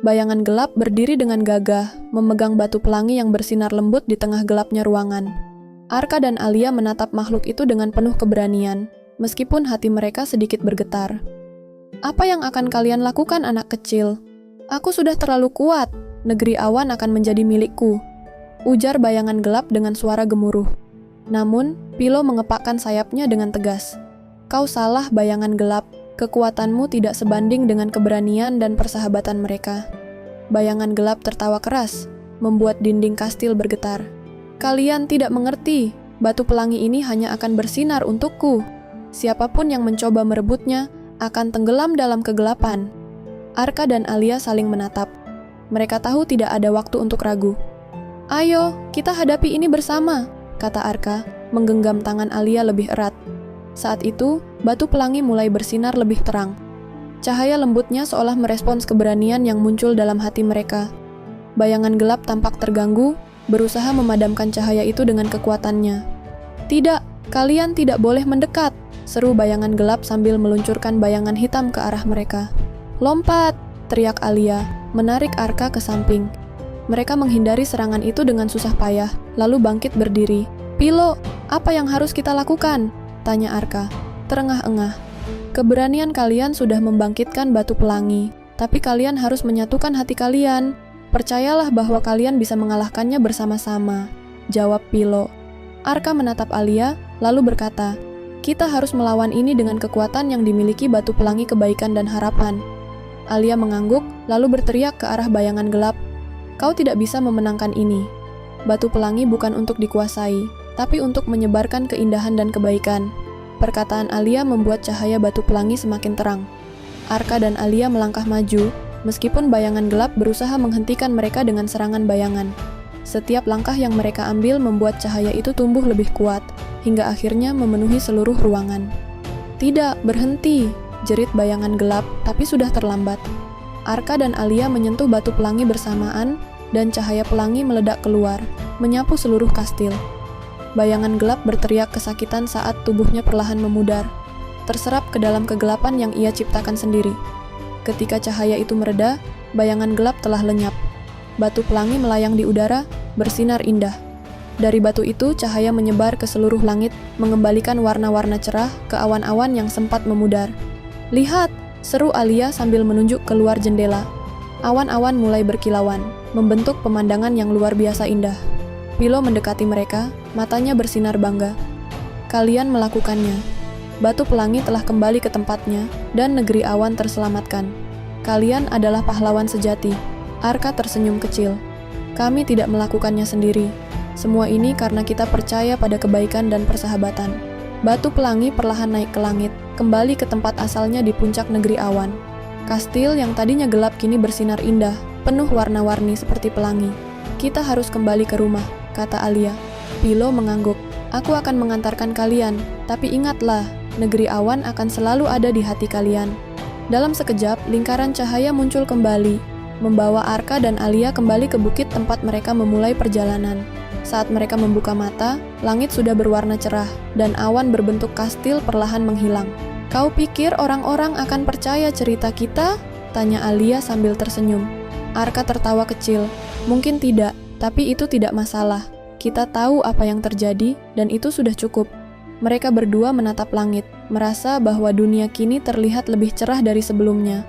Bayangan gelap berdiri dengan gagah, memegang batu pelangi yang bersinar lembut di tengah gelapnya ruangan. Arka dan Alia menatap makhluk itu dengan penuh keberanian, meskipun hati mereka sedikit bergetar. "Apa yang akan kalian lakukan, anak kecil? Aku sudah terlalu kuat, negeri awan akan menjadi milikku," ujar bayangan gelap dengan suara gemuruh. Namun, Pilo mengepakkan sayapnya dengan tegas. "Kau salah, bayangan gelap. Kekuatanmu tidak sebanding dengan keberanian dan persahabatan mereka." Bayangan gelap tertawa keras, membuat dinding kastil bergetar. "Kalian tidak mengerti, batu pelangi ini hanya akan bersinar untukku. Siapapun yang mencoba merebutnya akan tenggelam dalam kegelapan." Arka dan Alia saling menatap. Mereka tahu tidak ada waktu untuk ragu. "Ayo, kita hadapi ini bersama," kata Arka, menggenggam tangan Alia lebih erat. Saat itu, batu pelangi mulai bersinar lebih terang. Cahaya lembutnya seolah merespons keberanian yang muncul dalam hati mereka. Bayangan gelap tampak terganggu, berusaha memadamkan cahaya itu dengan kekuatannya. "Tidak, kalian tidak boleh mendekat," seru bayangan gelap sambil meluncurkan bayangan hitam ke arah mereka. "Lompat!" teriak Alia, menarik Arka ke samping. Mereka menghindari serangan itu dengan susah payah, lalu bangkit berdiri. "Pilo, apa yang harus kita lakukan?" tanya Arka, terengah-engah. "Keberanian kalian sudah membangkitkan batu pelangi, tapi kalian harus menyatukan hati kalian. Percayalah bahwa kalian bisa mengalahkannya bersama-sama," jawab Pilo. Arka menatap Alia, lalu berkata, "Kita harus melawan ini dengan kekuatan yang dimiliki batu pelangi kebaikan dan harapan." Alia mengangguk, lalu berteriak ke arah bayangan gelap, "Kau tidak bisa memenangkan ini. Batu pelangi bukan untuk dikuasai, tapi untuk menyebarkan keindahan dan kebaikan." Perkataan Alia membuat cahaya batu pelangi semakin terang. Arka dan Alia melangkah maju, meskipun bayangan gelap berusaha menghentikan mereka dengan serangan bayangan. Setiap langkah yang mereka ambil membuat cahaya itu tumbuh lebih kuat, hingga akhirnya memenuhi seluruh ruangan. "Tidak, berhenti!" jerit bayangan gelap, tapi sudah terlambat. Arka dan Alia menyentuh batu pelangi bersamaan, dan cahaya pelangi meledak keluar, menyapu seluruh kastil. Bayangan gelap berteriak kesakitan saat tubuhnya perlahan memudar, terserap ke dalam kegelapan yang ia ciptakan sendiri. Ketika cahaya itu mereda, bayangan gelap telah lenyap. Batu pelangi melayang di udara, bersinar indah. Dari batu itu, cahaya menyebar ke seluruh langit, mengembalikan warna-warna cerah ke awan-awan yang sempat memudar. "Lihat!" seru Alia sambil menunjuk keluar jendela. Awan-awan mulai berkilauan, membentuk pemandangan yang luar biasa indah. Pilo mendekati mereka, matanya bersinar bangga. "Kalian melakukannya. Batu pelangi telah kembali ke tempatnya, dan negeri awan terselamatkan. Kalian adalah pahlawan sejati." Arka tersenyum kecil. "Kami tidak melakukannya sendiri. Semua ini karena kita percaya pada kebaikan dan persahabatan." Batu pelangi perlahan naik ke langit, kembali ke tempat asalnya di puncak negeri awan. Kastil yang tadinya gelap kini bersinar indah, penuh warna-warni seperti pelangi. "Kita harus kembali ke rumah," kata Alia. Pilo mengangguk. "Aku akan mengantarkan kalian, tapi ingatlah, negeri awan akan selalu ada di hati kalian." Dalam sekejap, lingkaran cahaya muncul kembali, membawa Arka dan Alia kembali ke bukit tempat mereka memulai perjalanan. Saat mereka membuka mata, langit sudah berwarna cerah, dan awan berbentuk kastil perlahan menghilang. "Kau pikir orang-orang akan percaya cerita kita?" tanya Alia sambil tersenyum. Arka tertawa kecil. "Mungkin tidak, tapi itu tidak masalah. Kita tahu apa yang terjadi, dan itu sudah cukup." Mereka berdua menatap langit, merasa bahwa dunia kini terlihat lebih cerah dari sebelumnya.